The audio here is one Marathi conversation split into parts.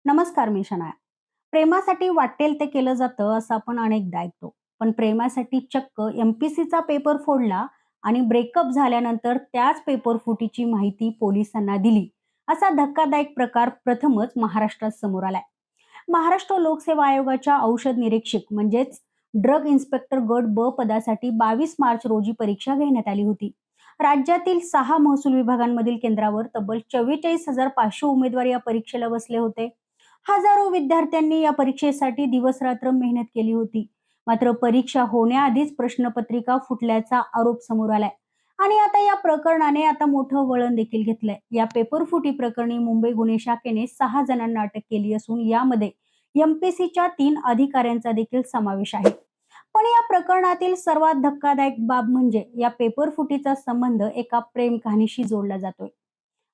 नमस्कार, मी शनाया. प्रेमासाठी वाटेल ते केलं जातं असं आपण अनेकदा ऐकतो. पण प्रेमासाठी चक्क एमपीसीचा पेपर फोडला आणि ब्रेकअप झाल्यानंतर त्याच पेपर फुटीची माहिती पोलिसांना दिली. असा धक्कादायक प्रकार प्रथमच महाराष्ट्रात समोर आलाय. महाराष्ट्र लोकसेवा आयोगाच्या औषध निरीक्षक म्हणजेच ड्रग इन्स्पेक्टर गट ब पदासाठी 22 मार्च रोजी परीक्षा घेण्यात आली होती. राज्यातील 6 महसूल विभागांमधील केंद्रावर तब्बल 44,500 उमेदवार या परीक्षेला बसले होते. हजारो विद्यार्थ्यांनी या परीक्षेसाठी दिवसरात्र मेहनत केली होती. मात्र परीक्षा होण्याआधीच प्रश्नपत्रिका फुटल्याचा आरोप समोर आलाय. आणि या प्रकरणाने मोठं वळण देखील घेतलंय. या पेपरफुटी प्रकरणी मुंबई गुन्हे शाखेने 6 जणांना अटक केली असून यामध्ये एमपीसीच्या 3 अधिकाऱ्यांचा देखील समावेश आहे. पण या प्रकरणातील सर्वात धक्कादायक बाब म्हणजे या पेपरफुटीचा संबंध एका प्रेम कहाणीशी जोडला जातोय.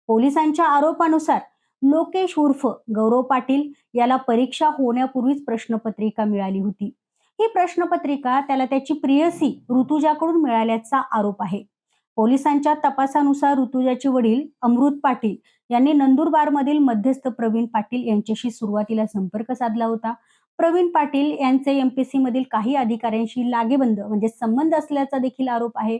पोलिसांच्या आरोपानुसार लोकेश उर्फ गौरव पाटील याला परीक्षा होण्यापूर्वीच प्रश्नपत्रिका मिळाली होती. ही प्रश्नपत्रिका त्याला त्याची प्रियसी ऋतुजाकडून मिळाल्याचा आरोप आहे. पोलिसांच्या तपासानुसार ऋतुजाचे वडील अमृत पाटील यांनी नंदुरबारमधील मध्यस्थ प्रवीण पाटील यांच्याशी सुरुवातीला संपर्क साधला होता. प्रवीण पाटील यांचे एमपीसी मधील काही अधिकाऱ्यांशी लागेबंद म्हणजे संबंध असल्याचा देखील आरोप आहे.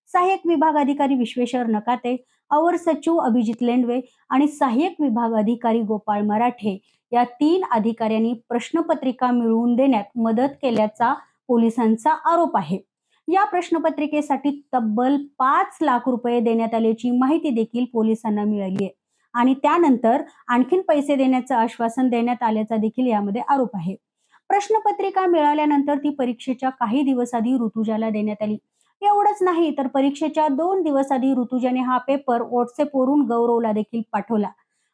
सहाय्यक विभाग अधिकारी विश्वेश्वर नकाते, अवर सचिव अभिजित लेंडवे आणि सहाय्यक विभाग अधिकारी गोपाळ मराठे या 3 अधिकाऱ्यांनी प्रश्नपत्रिका मिळवून देण्यात मदत केल्याचा पोलिसांचा आरोप आहे. या प्रश्नपत्रिकेसाठी तब्बल 5 लाख रुपये देण्यात आल्याची माहिती देखील पोलिसांना मिळाली आहे आणि त्यानंतर आणखीन पैसे देण्याचं आश्वासन देण्यात आल्याचा देखील यामध्ये आरोप आहे. प्रश्नपत्रिका मिळाल्यानंतर ती परीक्षेच्या काही दिवस आधी ऋतुजाला देण्यात आली. एवढंच नाही तर परीक्षेच्या 2 दिवस आधी ऋतुजाने हा पेपर व्हॉट्सअपवरून गौरवला देखील पाठवला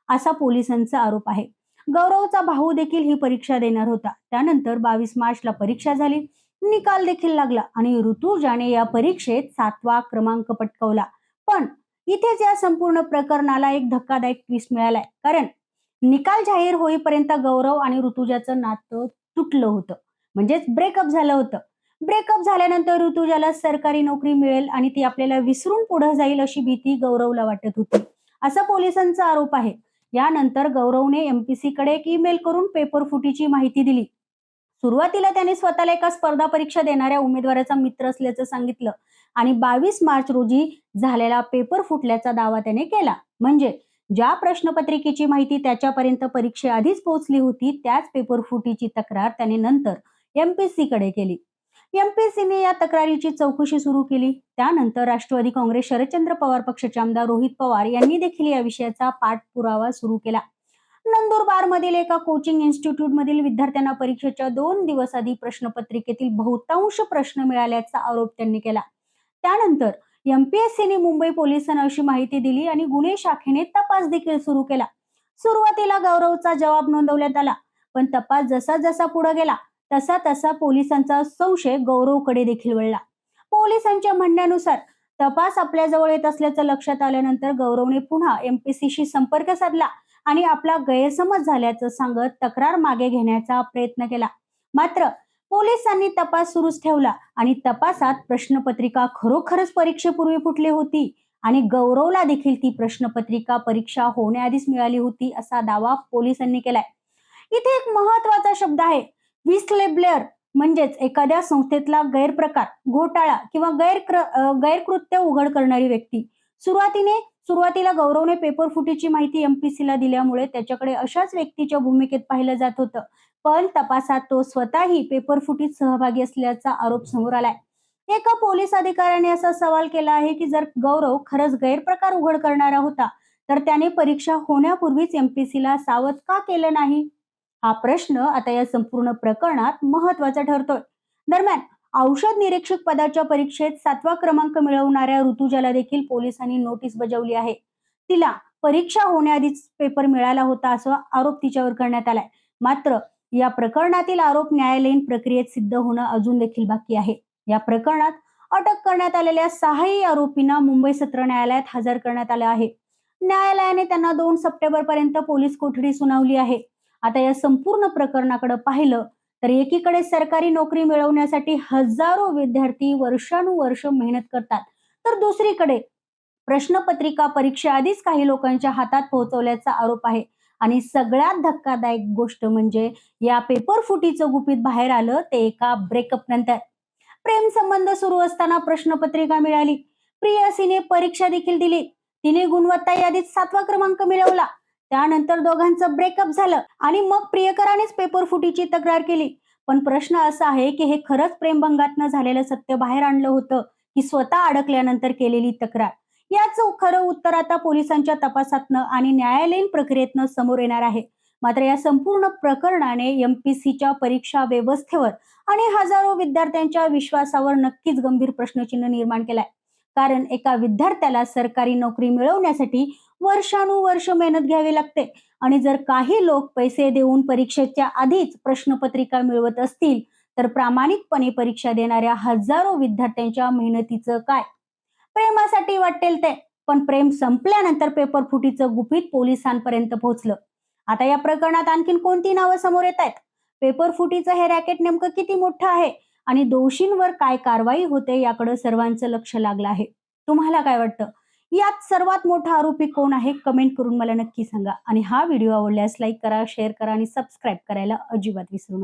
असा पोलिसांचा आरोप आहे. गौरवचा भाऊ देखील ही परीक्षा देणार होता. त्यानंतर 22 मार्चला परीक्षा झाली, निकाल देखील लागला आणि ऋतुजाने या परीक्षेत 7वा क्रमांक पटकावला. पण इथेच या संपूर्ण प्रकरणाला एक धक्कादायक ट्विस्ट मिळालाय. कारण निकाल जाहीर होईपर्यंत गौरव आणि ऋतुजाचं नातं तुटलं होतं, म्हणजेच ब्रेकअप झालं होतं. ब्रेकअप झाल्यानंतर ऋतुजाला सरकारी नोकरी मिळेल आणि ती आपल्याला विसरून पुढे जाईल अशी भीती गौरवला वाटत होती, असा पोलिसांचा आरोप आहे. यानंतर गौरवने एमपीसी कडे एक ईमेल करून पेपर फुटीची माहिती दिली. सुरुवातीला त्याने स्वतःला एका स्पर्धा परीक्षा देणाऱ्या उमेदवाराचा मित्र असल्याचं सांगितलं आणि 22 मार्च रोजी झालेला पेपर फुटल्याचा दावा त्याने केला. म्हणजे ज्या प्रश्नपत्रिकेची माहिती त्याच्यापर्यंत परीक्षेआधीच पोहोचली होती त्याच पेपर फुटीची तक्रार त्याने नंतर एमपीसी कडे केली. एमपीसीने या तक्रारीची चौकशी सुरू केली. त्यानंतर राष्ट्रवादी काँग्रेस शरदचंद्र पवार पक्षाचे आमदार रोहित पवार यांनी देखील या विषयाचा पाठपुरावा सुरू केला. नंदुरबार मधील एका कोचिंग इन्स्टिट्यूट मधील विद्यार्थ्यांना परीक्षेच्या 2 दिवस आधी प्रश्नपत्रिकेतील बहुतांश प्रश्न मिळाल्याचा आरोप त्यांनी केला. त्यानंतर एमपीएससीने मुंबई पोलिसांना अशी माहिती दिली आणि गुन्हे शाखेने तपास देखील सुरू केला. सुरुवातीला गौरवचा जबाब नोंदवण्यात आला, पण तपास जसा जसा पुढे गेला तसा तसा पोलिसांचा संशय गौरवकडे देखील वळला. पोलिसांच्या म्हणण्यानुसार तपास आपल्या जवळ येत असल्याचं लक्षात आल्यानंतर गौरवने पुन्हा एमपीसीशी संपर्क साधला आणि आपला गैरसमज झाल्याचं सांगत तक्रार मागे घेण्याचा प्रयत्न केला. मात्र पोलिसांनी तपास सुरूच ठेवला आणि तपासात प्रश्नपत्रिका खरोखरच परीक्षेपूर्वी फुटली होती आणि गौरवला देखील ती प्रश्नपत्रिका परीक्षा होण्याआधीच मिळाली होती असा दावा पोलिसांनी केलाय. इथे एक महत्वाचा शब्द आहे, व्हिस्लब्लोअर, म्हणजेच एखाद्या संस्थेतला गैरप्रकार, घोटाळा किंवा गैरकृत्य उघड करणारी व्यक्ती. सुरुवातीला गौरवने पेपर फुटीची माहिती एमपीसीला दिल्यामुळे त्याच्याकडे अशाच व्यक्तीच्या भूमिकेत पाहिलं जात होतं. पण तपासात तो स्वतःही पेपर फुटीत सहभागी असल्याचा आरोप समोर आलाय. एका पोलीस अधिकाऱ्याने असा सवाल केला आहे की जर गौरव खरंच गैरप्रकार उघड करणारा होता तर त्याने परीक्षा होण्यापूर्वीच एमपीसीला सावध का केलं नाही? हा प्रश्न आता या संपूर्ण प्रकरणात महत्वाचा ठरतोय. दरम्यान औषध निरीक्षक पदाच्या परीक्षेत 7वा क्रमांक मिळवणाऱ्या ऋतुजाला देखील पोलिसांनी नोटीस बजावली आहे. तिला परीक्षा होण्याआधीच पेपर मिळाला होता असा आरोप तिच्यावर करण्यात आलाय. मात्र या प्रकरणातील आरोप न्यायालयीन प्रक्रियेत सिद्ध होणं अजून देखील बाकी आहे. या प्रकरणात अटक करण्यात आलेल्या 6ही आरोपींना मुंबई सत्र न्यायालयात हजर करण्यात आलं आहे. न्यायालयाने त्यांना 2 सप्टेंबर पर्यंत पोलीस कोठडी सुनावली आहे. आता या संपूर्ण प्रकरणाकडे पाहिलं तर एकीकडे सरकारी नोकरी मिळवण्यासाठी हजारो विद्यार्थी वर्षानुवर्ष मेहनत करतात, तर दुसरीकडे प्रश्नपत्रिका परीक्षेआधीच काही लोकांच्या हातात पोहोचवल्याचा आरोप आहे. आणि सगळ्यात धक्कादायक गोष्ट म्हणजे या पेपर फुटीचं गुपित बाहेर आलं ते एका ब्रेकअप नंतर. प्रेम संबंध सुरू असताना प्रश्नपत्रिका मिळाली. प्रियसीने परीक्षा देखील दिली. तिने गुणवत्ता यादीत 7वा क्रमांक मिळवला. त्यानंतर दोघांचं ब्रेकअप झालं आणि मग प्रियकरानेच पेपर फुटीची तक्रार केली. पण प्रश्न असा आहे की हे खरंच प्रेमभंगातनं झालेलं सत्य बाहेर आणलं होतं की स्वतः अडकल्यानंतर केलेली तक्रार? याचं खरं उत्तर आता पोलिसांच्या तपासातनं आणि न्यायालयीन प्रक्रियेतनं समोर येणार आहे. मात्र या संपूर्ण प्रकरणाने एमपीसीच्या परीक्षा व्यवस्थेवर आणि हजारो विद्यार्थ्यांच्या विश्वासावर नक्कीच गंभीर प्रश्नचिन्ह निर्माण केलाय. कारण एका विद्यार्थ्याला सरकारी नोकरी मिळवण्यासाठी वर्षानुवर्ष मेहनत घ्यावी लागते आणि जर काही लोक पैसे देऊन परीक्षेच्या आधीच प्रश्नपत्रिका मिळवत असतील तर प्रामाणिकपणे परीक्षा देणाऱ्या हजारो विद्यार्थ्यांच्या मेहनतीचं काय? प्रेमासाठी वाटेल ते, पण प्रेम संपल्यानंतर पेपर फुटीचं गुपित पोलिसांपर्यंत पोहोचलं. आता या प्रकरणात आणखीन कोणती नावं समोर येत आहेत? पेपर फुटीचं हे रॅकेट नेमकं किती मोठं आहे आणि दोषींवर काय कारवाई होते याकडे सर्वांचं लक्ष लागलं आहे. तुम्हाला काय वाटतं? यात सर्वात मोठा आरोपी कोण आहे? कमेंट करून मला नक्की सांगा आणि हा व्हिडिओ आवडल्यास लाईक करा, शेअर करा आणि सबस्क्राईब करायला अजिबात विसरू नका.